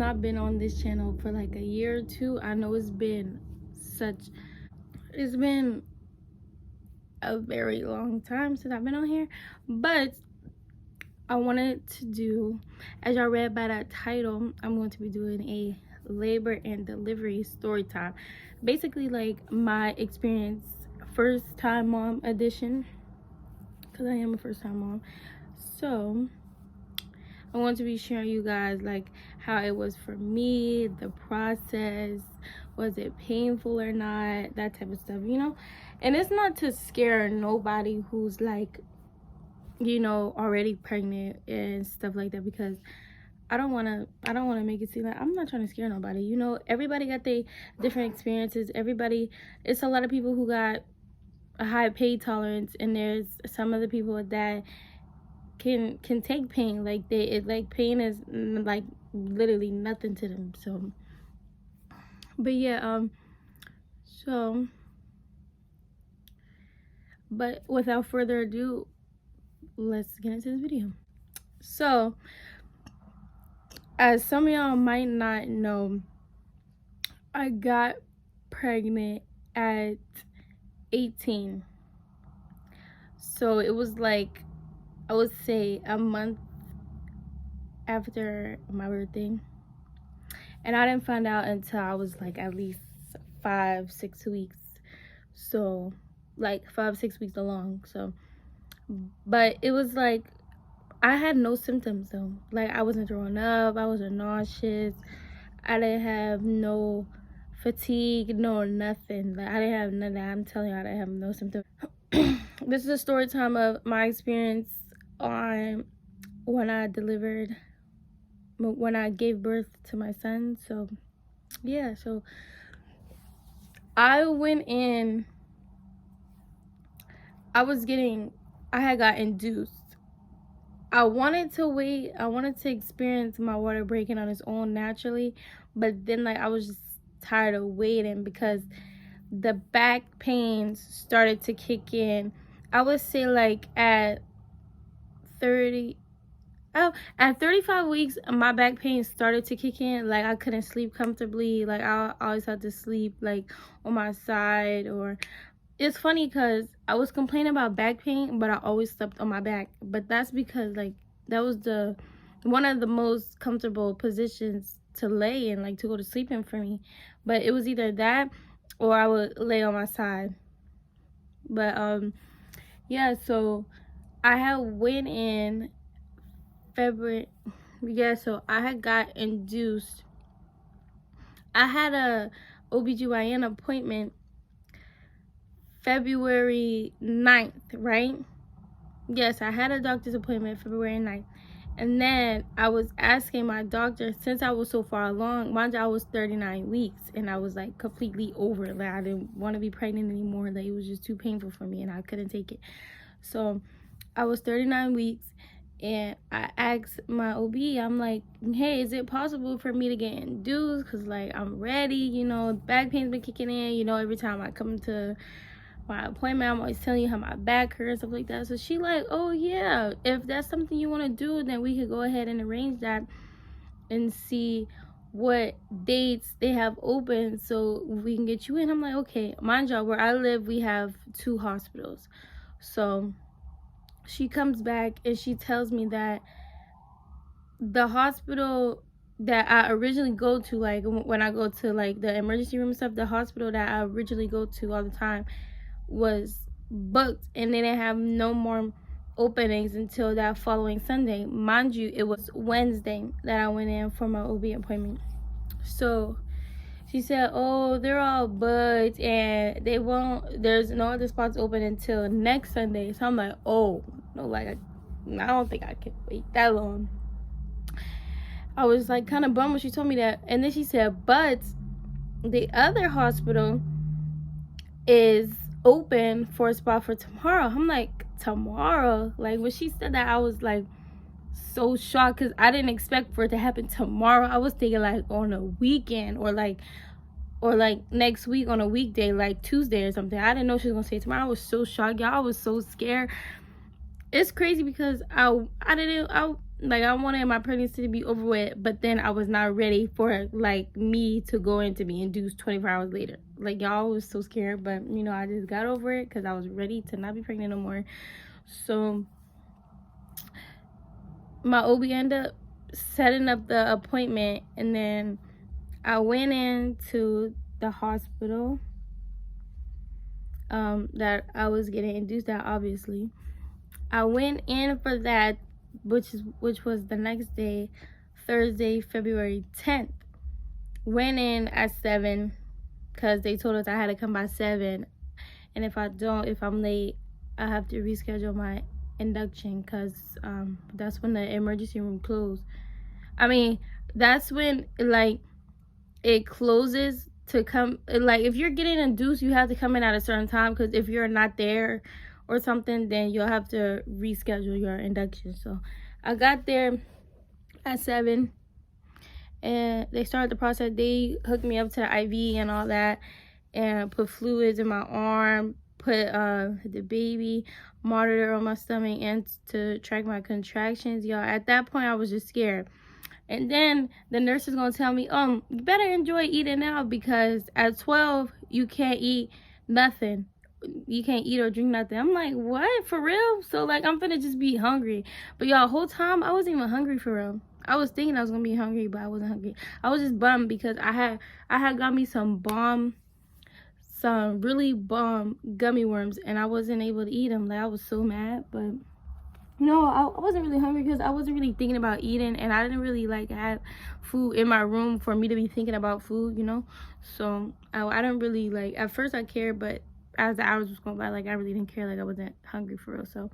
not been on this channel for like a year or two. I know it's been a very long time since I've been on here, but I wanted to do, as y'all read by that title, I'm going to be doing a labor and delivery story time. Basically, like my experience, first time mom edition, because I am a first time mom. So I want to be sharing you guys like how it was for me, the process, was it painful or not, that type of stuff, you know. And it's not to scare nobody who's like, you know, already pregnant and stuff like that, because I don't want to make it seem like I'm not trying to scare nobody. You know, everybody got their different experiences. It's a lot of people who got a high pain tolerance, and there's some other people that can take pain. Like pain is like literally nothing to them. So, but yeah, but without further ado, let's get into this video. So, as some of y'all might not know, I got pregnant at 18. So it was like, I would say a month after my birthday. And I didn't find out until I was like at least 5-6 weeks. So like 5-6 weeks along. So, but it was like, I had no symptoms though. Like I wasn't throwing up, I wasn't nauseous, I didn't have no fatigue, no nothing. Like I didn't have none of that. I'm telling you, I didn't have no symptoms. This is a story time of my experience on when I gave birth to my son. So yeah, so I went in, I had got induced. I wanted to wait. I wanted to experience my water breaking on its own naturally, but then like I was just tired of waiting because the back pains started to kick in. I would say like at 35 weeks, my back pain started to kick in. Like I couldn't sleep comfortably. Like I always had to sleep like on my side. Or it's funny because I was complaining about back pain, but I always slept on my back. But that's because like that was one of the most comfortable positions to lay in, like to go to sleep in for me. But it was either that or I would lay on my side. But yeah, so I had went in February. Yeah, so I had got induced. I had a OBGYN appointment February 9th, right? Yes, I had a doctor's appointment February 9th. And then I was asking my doctor, since I was so far along, mind you, I was 39 weeks, and I was like completely over it. Like I didn't want to be pregnant anymore. Like it was just too painful for me, and I couldn't take it. So I was 39 weeks, and I asked my OB, I'm like, hey, is it possible for me to get induced? Because like I'm ready, you know, back pain's been kicking in, you know, every time I come to my appointment, I'm always telling you how my back hurts and stuff like that. So she like, oh yeah, if that's something you want to do, then we could go ahead and arrange that and see what dates they have open so we can get you in. I'm like, okay. Mind y'all, where I live, we have 2 hospitals. So she comes back and she tells me that the hospital that I originally go to, like when I go to like the emergency room and stuff, the hospital that I originally go to all the time was booked, and they didn't have no more openings until that following Sunday. Mind you, it was Wednesday that I went in for my OB appointment. So she said, oh, they're all booked and there's no other spots open until next Sunday. So I'm like, oh no, like I don't think I can wait that long. I was like kind of bummed when she told me that. And then she said, but the other hospital is open for a spot for tomorrow. I'm like, tomorrow? Like when she said that, I was like so shocked because I didn't expect for it to happen tomorrow. I was thinking like on a weekend or like next week on a weekday, like Tuesday or something. I didn't know she was gonna say tomorrow. I was so shocked, y'all. I was so scared. It's crazy because like I wanted my pregnancy to be over with, but then I was not ready for like me to go in to be induced 24 hours later. Like y'all was so scared, but you know, I just got over it because I was ready to not be pregnant no more. So my OB ended up setting up the appointment, and then I went into the hospital that I was getting induced at. Obviously, I went in for that, which was the next day, Thursday, February 10th. Went in at 7 because they told us I had to come by 7, and if I'm late, I have to reschedule my induction because that's when the emergency room closed. I mean, that's when like it closes to come. Like if you're getting induced, you have to come in at a certain time, because if you're not there or something, then you'll have to reschedule your induction. So I got there at 7, and they started the process. They hooked me up to the IV and all that, and put fluids in my arm, put the baby monitor on my stomach, and to track my contractions. Y'all, at that point I was just scared. And then the nurse is gonna tell me, you better enjoy eating now, because at 12 you can't eat nothing. You can't eat or drink nothing. I'm like, what? For real? So like I'm finna just be hungry. But y'all, whole time I wasn't even hungry for real. I was thinking I was gonna be hungry, but I wasn't hungry. I was just bummed because I had got me some really bomb gummy worms, and I wasn't able to eat them. Like I was so mad. But no, I wasn't really hungry because I wasn't really thinking about eating, and I didn't really like have food in my room for me to be thinking about food, you know. So I didn't really like, at first I cared, but as the hours was going by, like I really didn't care. Like I wasn't hungry for real. So,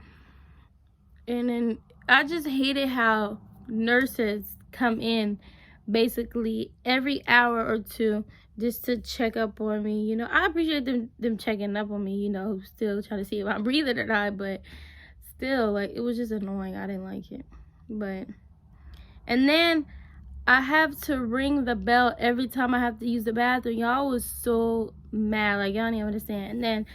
and then I just hated how nurses come in basically every hour or two just to check up on me. You know, I appreciate them checking up on me, you know, still trying to see if I'm breathing or not, but still, like, it was just annoying. I didn't like it. But, and then I have to ring the bell every time I have to use the bathroom. Y'all was so mad. Like, y'all didn't understand. And then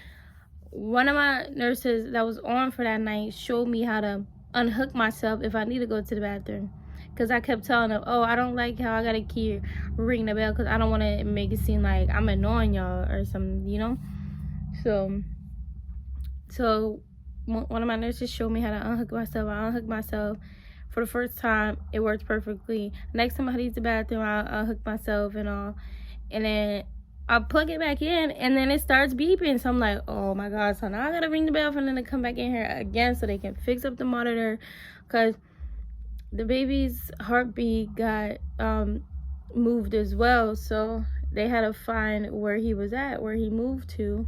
one of my nurses that was on for that night showed me how to unhook myself if I need to go to the bathroom. Because I kept telling them, I don't like how I got to keep ringing the bell, because I don't want to make it seem like I'm annoying y'all or something, you know? So one of my nurses showed me how to unhook myself. I unhooked myself for the first time. It worked perfectly. Next time I use the bathroom, I unhook myself and all. And then I plug it back in, and then it starts beeping. So I'm like, oh my God. So now I got to ring the bell for them to come back in here again so they can fix up the monitor. Because the baby's heartbeat got moved as well. So they had to find where he was at, where he moved to.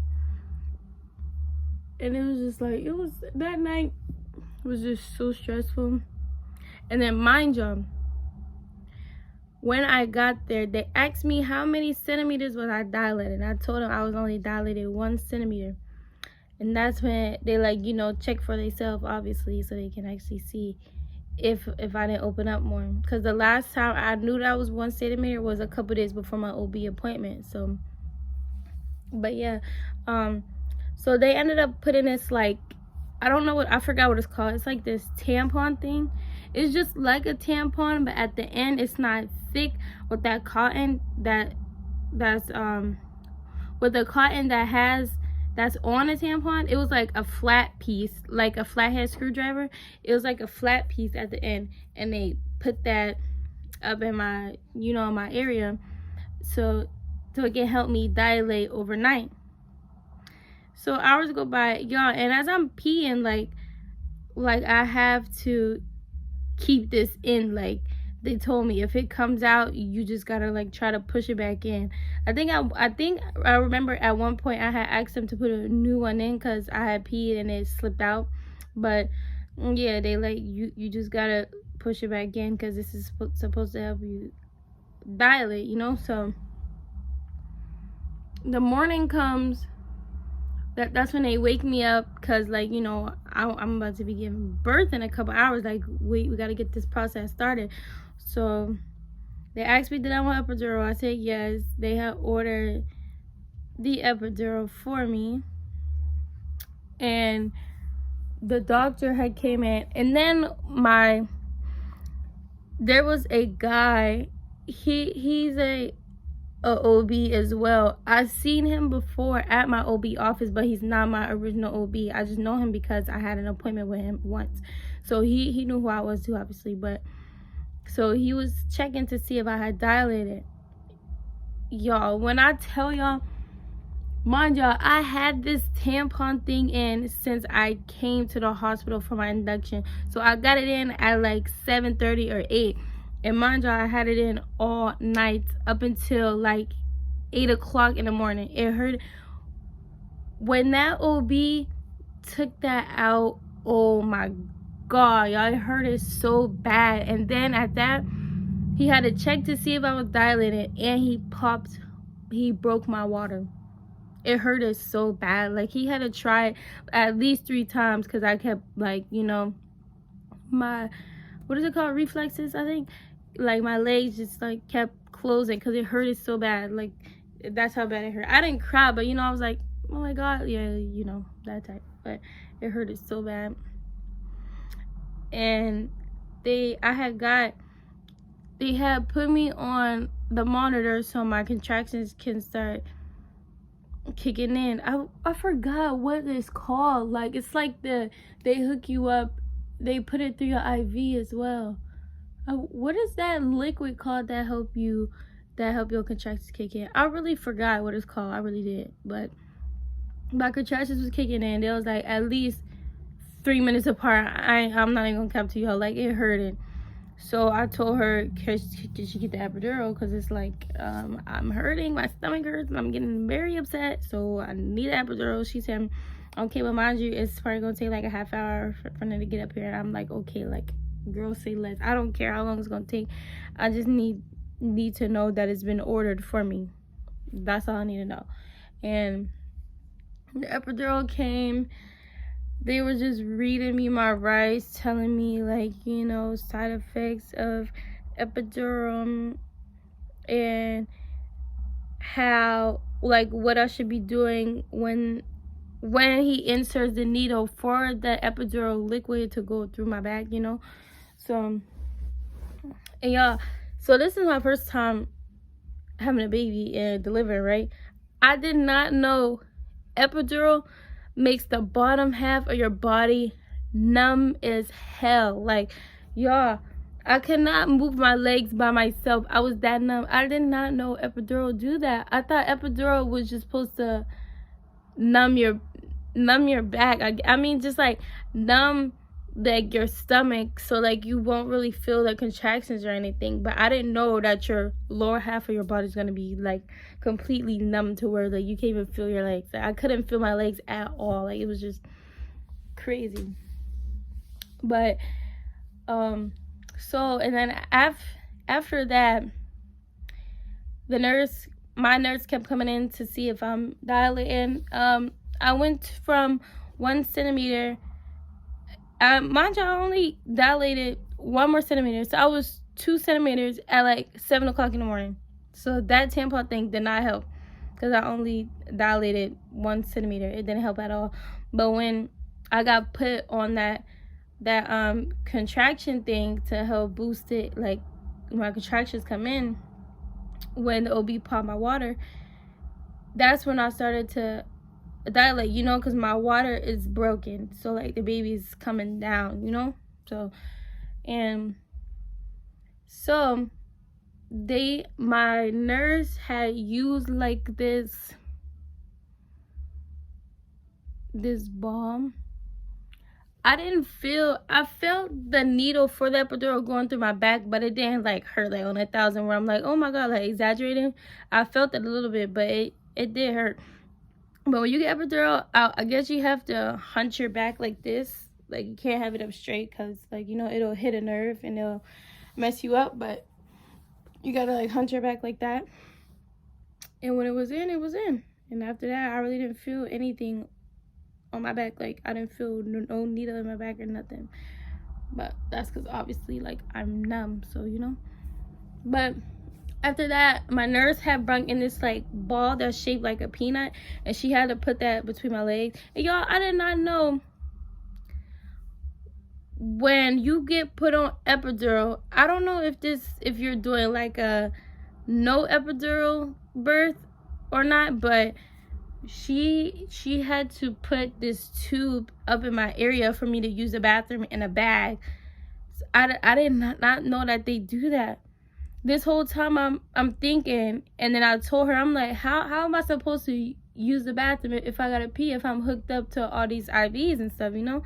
And it was just like, that night was just so stressful. And then mind you, when I got there, they asked me how many centimeters was I dilated. And I told them I was only dilated 1 centimeter. And that's when they, like, you know, check for themselves, obviously, so they can actually see if I didn't open up more. Because the last time I knew that I was 1 centimeter was a couple days before my OB appointment. So, but yeah, so they ended up putting this, like, I forgot what it's called. It's like this tampon thing. It's just like a tampon, but at the end it's not thick with that cotton that's with the cotton that's on a tampon. It was like a flat piece, like a flathead screwdriver. It was like a flat piece at the end, and they put that up in my, you know, my area, so it can help me dilate overnight. So hours go by, y'all, and as I'm peeing, like I have to keep this in. Like, they told me if it comes out, you just gotta like try to push it back in. I think I remember at one point I had asked them to put a new one in because I had peed and it slipped out. But yeah, they like you just gotta push it back in because this is supposed to help you dilate, you know. So the morning comes. That's when they wake me up, because, like, you know, I'm about to be giving birth in a couple hours. Like, we got to get this process started. So they asked me, did I want epidural? I said yes. They had ordered the epidural for me, and the doctor had came in, and then my there was a guy, he's a OB as well. I've seen him before at my OB office, but he's not my original OB. I just know him because I had an appointment with him once. So he knew who I was too, obviously. But so he was checking to see if I had dilated. Y'all, when I tell y'all, mind y'all, I had this tampon thing in since I came to the hospital for my induction. So I got it in at like 7:30 or 8. And mind y'all, I had it in all night up until like 8 o'clock in the morning. It hurt. When that OB took that out, oh my God, y'all, it hurted so bad. And then at that, he had to check to see if I was dilated, and he broke my water. It hurted so bad. Like, he had to try at least 3 times because I kept, like, you know, my, what is it called, reflexes, I think. Like, my legs just like kept closing because it hurted so bad. Like, that's how bad it hurt. I didn't cry, but you know, I was like, oh my God, yeah, you know, that type. But it hurted so bad. And they had put me on the monitor so my contractions can start kicking in. I forgot what it's called. Like, it's like they hook you up, they put it through your IV as well. What is that liquid called that help your contractions kick in? I really forgot what it's called. I really did. But my contractions was kicking in. They was like at least 3 minutes apart. I'm not even gonna cap to y'all. Like, it hurted. So I told her, did she get the epidural? Because it's like, I'm hurting, my stomach hurts, and I'm getting very upset, so I need an epidural. She said, okay, but mind you, it's probably going to take like a half hour for them to get up here. And I'm like, okay, like, girl, say less. I don't care how long it's going to take. I just need to know that it's been ordered for me. That's all I need to know. And the epidural came. They were just reading me my rights, telling me, like, you know, side effects of epidural and how, like, what I should be doing when he inserts the needle for the epidural liquid to go through my back, you know. So, and y'all, so this is my first time having a baby and delivering, right? I did not know epidural makes the bottom half of your body numb as hell. Like, y'all, I could not move my legs by myself. I was that numb. I did not know epidural do that. I thought epidural was just supposed to numb your back. I mean, just like numb like your stomach, so like you won't really feel the contractions or anything. But I didn't know that your lower half of your body is gonna be like completely numb to where like you can't even feel your legs. I couldn't feel my legs at all. Like, it was just crazy. But so, and then after that, my nurse kept coming in to see if I'm dilating. I went from 1 centimeter. Mind you, I only dilated 1 more centimeter. So I was 2 centimeters at like 7 o'clock in the morning. So that tampon thing did not help because I only dilated 1 centimeter. It didn't help at all. But when I got put on that contraction thing to help boost it, like my contractions come in, when the OB popped my water, that's when I started to dilate, you know, because my water is broken, so like the baby's coming down, you know. So, and so my nurse had used like this balm. I felt the needle for the epidural going through my back, but it didn't like hurt like on 1,000 where I'm like, oh my God, like exaggerating. I felt it a little bit, but it did hurt. But when you get epidural, I guess you have to hunch your back like this. Like, you can't have it up straight because, like, you know, it'll hit a nerve and it'll mess you up. But you gotta like hunch your back like that. And when it was in, it was in. And after that, I really didn't feel anything on my back. Like, I didn't feel no needle in my back or nothing. But that's because obviously, like, I'm numb, so, you know. But after that, my nurse had brought in this like ball that's shaped like a peanut, and she had to put that between my legs. And y'all, I did not know when you get put on epidural, I don't know if you're doing like a no epidural birth or not, but she had to put this tube up in my area for me to use the bathroom in a bag. I did not know that they do that. This whole time I'm thinking, and then I told her, I'm like, how am I supposed to use the bathroom if I gotta pee, if I'm hooked up to all these IVs and stuff, you know?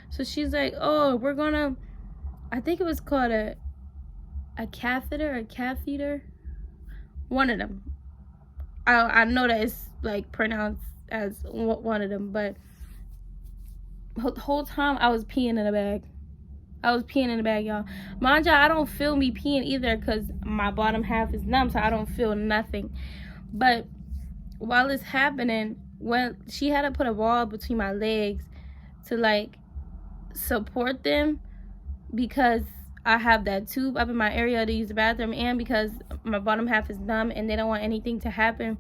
So she's like, oh, we're gonna, I think it was called a catheter, one of them. I know that it's like pronounced as one of them, but the whole time I was peeing in a bag. Y'all. Mind y'all, I don't feel me peeing either because my bottom half is numb, so I don't feel nothing. But while it's happening, when she had to put a wall between my legs to like support them, because I have that tube up in my area to use the bathroom, and because my bottom half is numb and they don't want anything to happen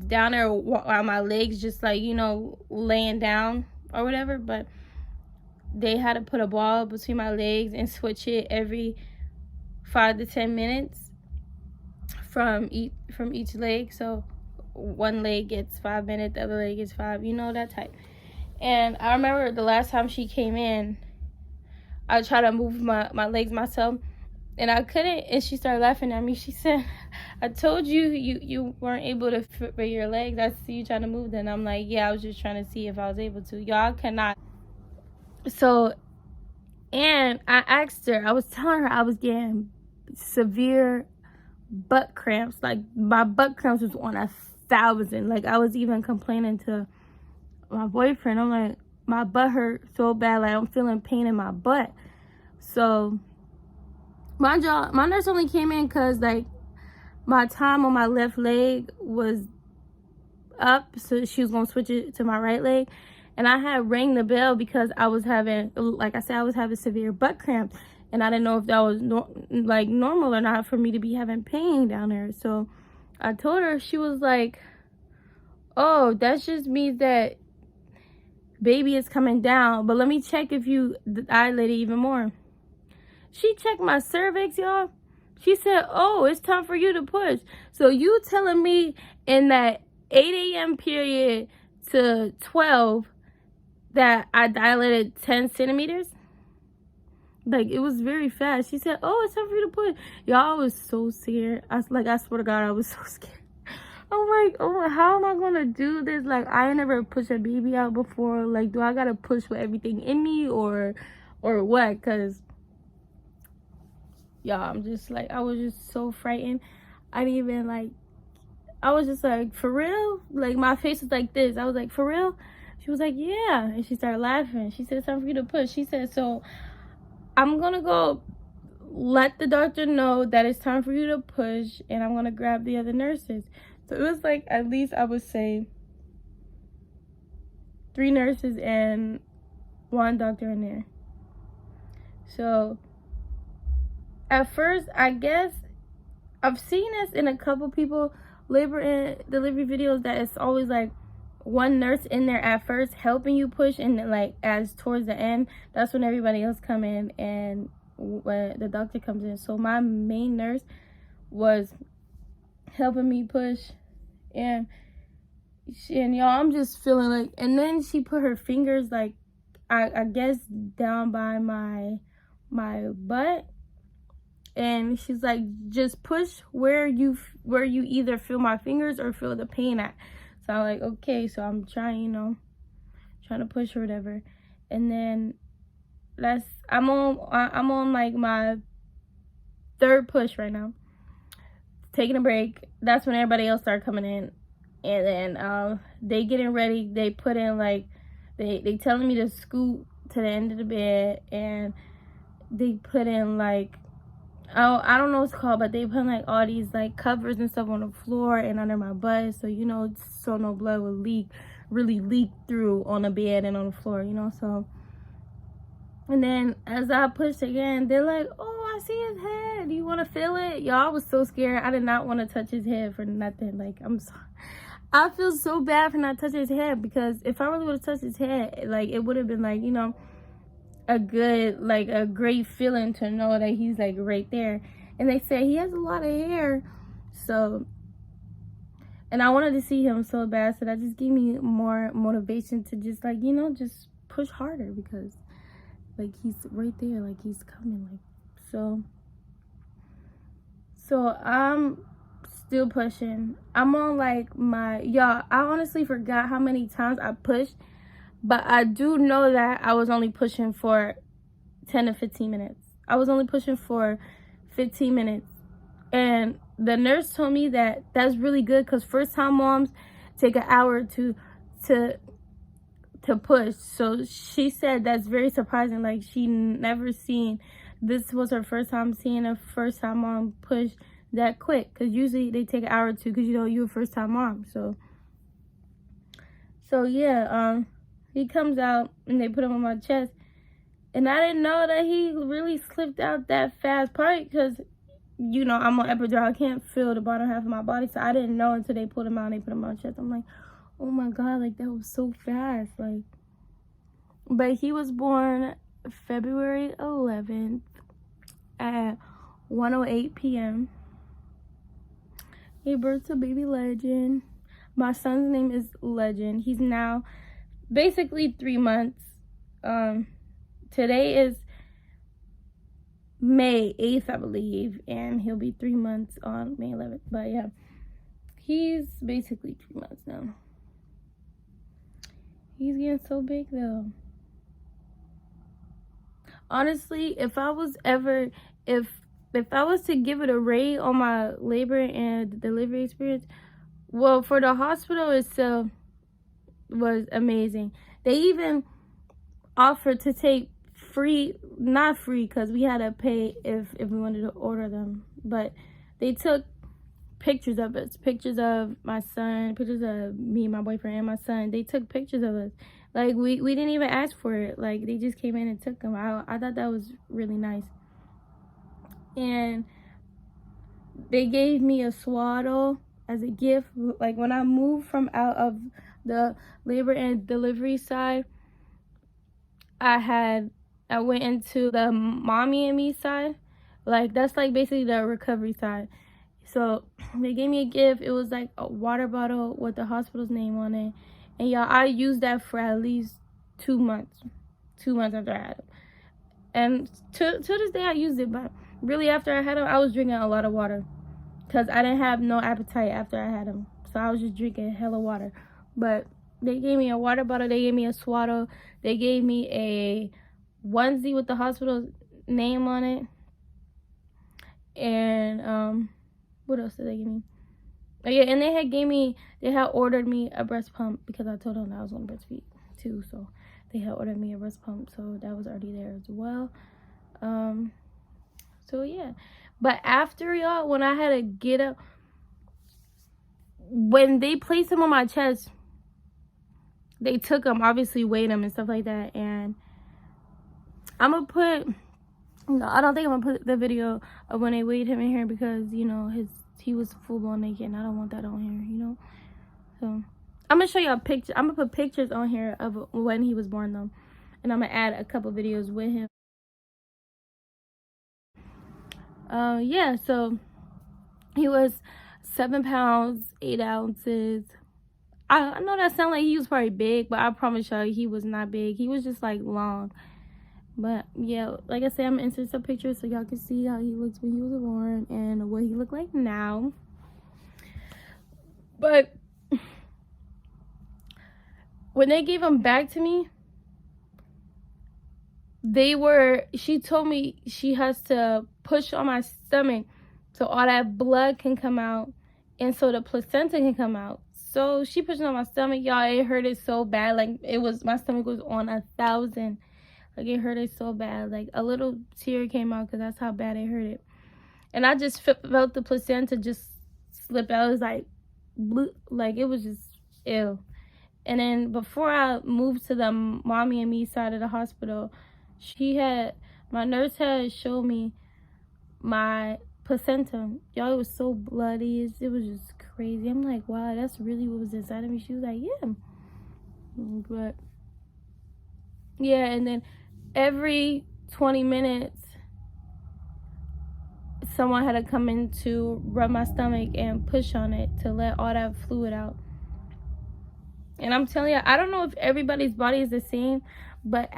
down there while my legs just like, you know, laying down or whatever. But they had to put a ball between my legs and switch it every 5 to 10 minutes from each leg. So one leg gets 5 minutes, the other leg gets 5, you know, that type. And I remember the last time she came in, I tried to move my legs myself, and I couldn't, and she started laughing at me. She said, I told you you weren't able to fit your legs. I see you trying to move them. I'm like, yeah, I was just trying to see if I was able to. Y'all cannot. So, and I asked her, I was telling her I was getting severe butt cramps. Like, my butt cramps was on 1,000. Like, I was even complaining to my boyfriend. I'm like, my butt hurt so bad. Like, I'm feeling pain in my butt. So, mind y'all, my nurse only came in because, like, my time on my left leg was up. So, she was going to switch it to my right leg. And I had rang the bell because I was having, like I said, I was having severe butt cramps. And I didn't know if that was normal or not for me to be having pain down there. So I told her. She was like, oh, that just means that baby is coming down. But let me check if you dilate it even more. She checked my cervix, y'all. She said, oh, it's time for you to push. So you telling me in that 8 a.m. period to 12 that I dilated 10 centimeters? Like, it was very fast. She said, oh, it's time for you to push. Y'all, I was so scared. I swear to God, I was so scared. I'm like, oh, how am I going to do this? Like, I ain't never pushed a baby out before. Like, do I got to push with everything in me or what? Because, y'all, I'm just like, I was just so frightened. I didn't even, like, I was just like, for real? Like, my face was like this. I was like, for real? She was like, yeah. And she started laughing. She said, it's time for you to push. She said, so I'm going to go let the doctor know that it's time for you to push, and I'm going to grab the other nurses. So it was like, at least I would say 3 nurses and 1 doctor in there. So at first, I guess I've seen this in a couple people labor and delivery videos, that it's always like 1 nurse in there at first helping you push, and then like as towards the end, that's when everybody else come in and when the doctor comes in. So my main nurse was helping me push, and y'all, I'm just feeling like, and then she put her fingers like I guess down by my butt, and she's like, just push where you either feel my fingers or feel the pain at. So I'm like, okay. So I'm trying, you know, trying to push or whatever. And then I'm on like my 3rd push right now, taking a break. That's when everybody else started coming in, and then they getting ready. They put in like, they telling me to scoot to the end of the bed, and they put in like, I don't know what it's called, but they put like all these like covers and stuff on the floor and under my butt, so, you know, so no blood would really leak through on the bed and on the floor, you know. So, and then as I pushed again, they're like, oh, I see his head, do you want to feel it? Y'all, I was so scared. I did not want to touch his head for nothing. Like, I'm sorry, I feel so bad for not touching his head, because if I really would have touched his head, like, it would have been like, you know, a good, like, a great feeling to know that he's like right there. And they said he has a lot of hair, so, and I wanted to see him so bad, so that just gave me more motivation to just, like, you know, just push harder, because like he's right there, like he's coming, like, so I'm still pushing. I'm on like my, y'all, I honestly forgot how many times I pushed, but I do know that I was only pushing for 10 to 15 minutes. I was only pushing for 15 minutes. And the nurse told me that that's really good, because first time moms take an hour to push. So she said that's very surprising. Like, she never seen, this was her first time seeing a first time mom push that quick, because usually they take an hour or two, because you know you're a first time mom. So yeah, he comes out and they put him on my chest, and I didn't know that he really slipped out that fast, probably because, you know, I'm on epidural, I can't feel the bottom half of my body, so I didn't know until they pulled him out and they put him on my chest. I'm like, oh my god, like that was so fast. Like, but he was born February 11th at 1:08 p.m. He birthed a baby Legend. My son's name is Legend. He's now basically 3 months. Today is May 8th, I believe, and he'll be 3 months on May 11th. But yeah, he's basically 3 months now. He's getting so big though. Honestly, if I was to give it a rate on my labor and delivery experience, well, for the hospital itself was amazing. They even offered to take free, not free, because we had to pay if we wanted to order them, but they took pictures of us, pictures of my son, pictures of me, my boyfriend, and my son. They took pictures of us. Like, we didn't even ask for it. Like, they just came in and took them. I thought that was really nice. And they gave me a swaddle as a gift. Like, when I moved from out of the labor and delivery side, I went into the mommy and me side. Like, that's like basically the recovery side. So they gave me a gift. It was like a water bottle with the hospital's name on it. And y'all, I used that for at least 2 months. 2 months after I had him. And to this day I used it, but really after I had him, I was drinking a lot of water, because I didn't have no appetite after I had him. So I was just drinking hella water. But they gave me a water bottle, they gave me a swaddle, they gave me a onesie with the hospital's name on it. And what else did they give me? Oh yeah, and they had ordered me a breast pump, because I told them that I was going to breastfeed too. So they had ordered me a breast pump, so that was already there as well. So yeah, but after, y'all, when I had to get up, when they placed him on my chest, they took him, obviously weighed him and stuff like that, and I'm gonna put, no, I don't think I'm gonna put the video of when they weighed him in here, because, you know, he was full blown naked, and I don't want that on here, you know. So I'm gonna show y'all pictures. I'm gonna put pictures on here of when he was born though, and I'm gonna add a couple videos with him. Yeah, so he was 7 pounds 8 ounces. I know that sounds like he was probably big, but I promise y'all he was not big. He was just like long. But yeah, like I said, I'm gonna insert some pictures so y'all can see how he looks when he was born and what he looked like now. But when they gave him back to me, she told me she has to push on my stomach so all that blood can come out and so the placenta can come out. So she pushed on my stomach, y'all. It hurted so bad. Like, my stomach was on 1,000. Like, it hurted so bad. Like, a little tear came out because that's how bad it hurted. And I just felt the placenta just slip out. It was like blue, like it was just ew. And then before I moved to the mommy and me side of the hospital, my nurse had showed me my placenta. Y'all, it was so bloody. It was just crazy. I'm like, wow, that's really what was inside of me. She was like, yeah. But yeah, and then every 20 minutes someone had to come in to rub my stomach and push on it to let all that fluid out. And I'm telling you, I don't know if everybody's body is the same, but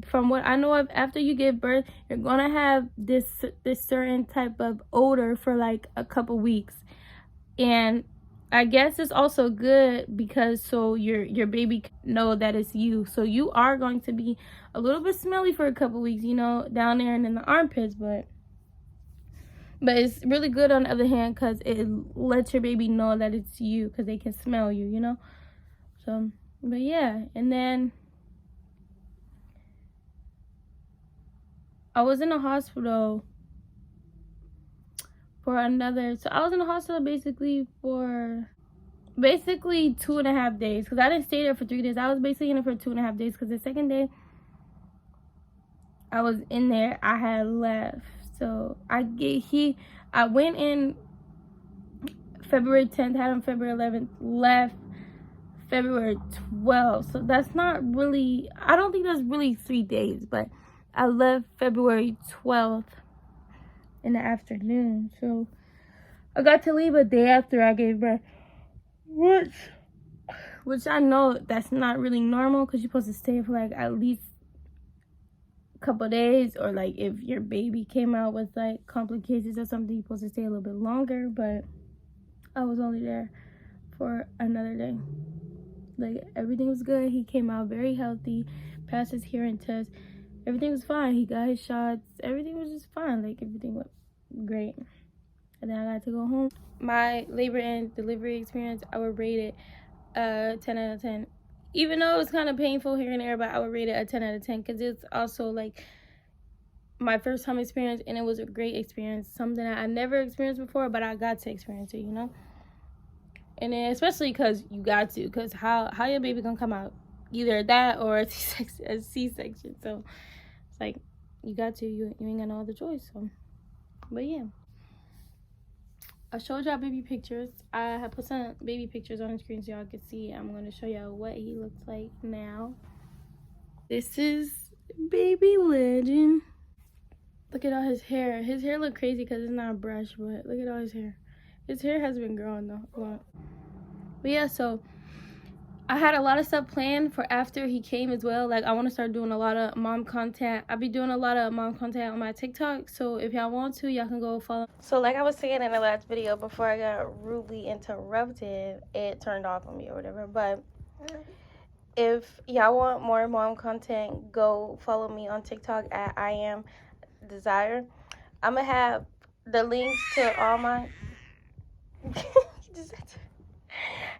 from what I know of, after you give birth, you're gonna have this certain type of odor for like a couple weeks. And I guess it's also good because so your baby can know that it's you. So you are going to be a little bit smelly for a couple weeks, you know, down there and in the armpits, but it's really good on the other hand because it lets your baby know that it's you because they can smell you, you know. So, but yeah, and then I was in the hospital for another. So I was in the hospital basically for 2.5 days because I didn't stay there for 3 days. I was basically in it for 2.5 days because the second day I was in there, I had left. So I went in February 10th, had him February 11th, left February 12th. So that's not really, I don't think that's really 3 days, but I left February 12th in the afternoon. So I got to leave a day after I gave birth, which I know that's not really normal because you're supposed to stay for like at least a couple days, or like if your baby came out with like complications or something, you're supposed to stay a little bit longer. But I was only there for another day. Like everything was good. He came out very healthy, passed his hearing test. Everything was fine. He got his shots. Everything was just fine. Like everything went great. And then I got to go home. My labor and delivery experience, I would rate it 10 out of 10. Even though it was kind of painful here and there, but I would rate it a 10 out of 10 because it's also like my first time experience, and it was a great experience. Something that I never experienced before, but I got to experience it, you know? And then especially because you got to, because how your baby gonna come out? Either that or a C-section. So it's like you got to, you ain't got no other choice. So, but yeah, I showed y'all baby pictures. I have put some baby pictures on the screen so y'all can see. I'm gonna show y'all what he looks like now. This is baby legend. Look at all his hair. His hair look crazy because it's not a brush, but look at all his hair. His hair has been growing though a lot. But yeah, so I had a lot of stuff planned for after he came as well. Like I want to start doing a lot of mom content. I'll be doing a lot of mom content on my TikTok. So if y'all want to, y'all can go follow. So like I was saying in the last video before I got rudely interrupted, it turned off on me or whatever. But if y'all want more mom content, go follow me on TikTok at I am Desire. I'm gonna have the links to all my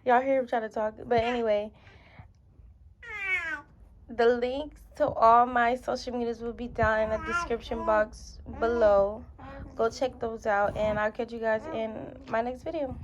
y'all hear him trying to talk, but anyway, the links to all my social medias will be down in the description box below. Go check those out, and I'll catch you guys in my next video.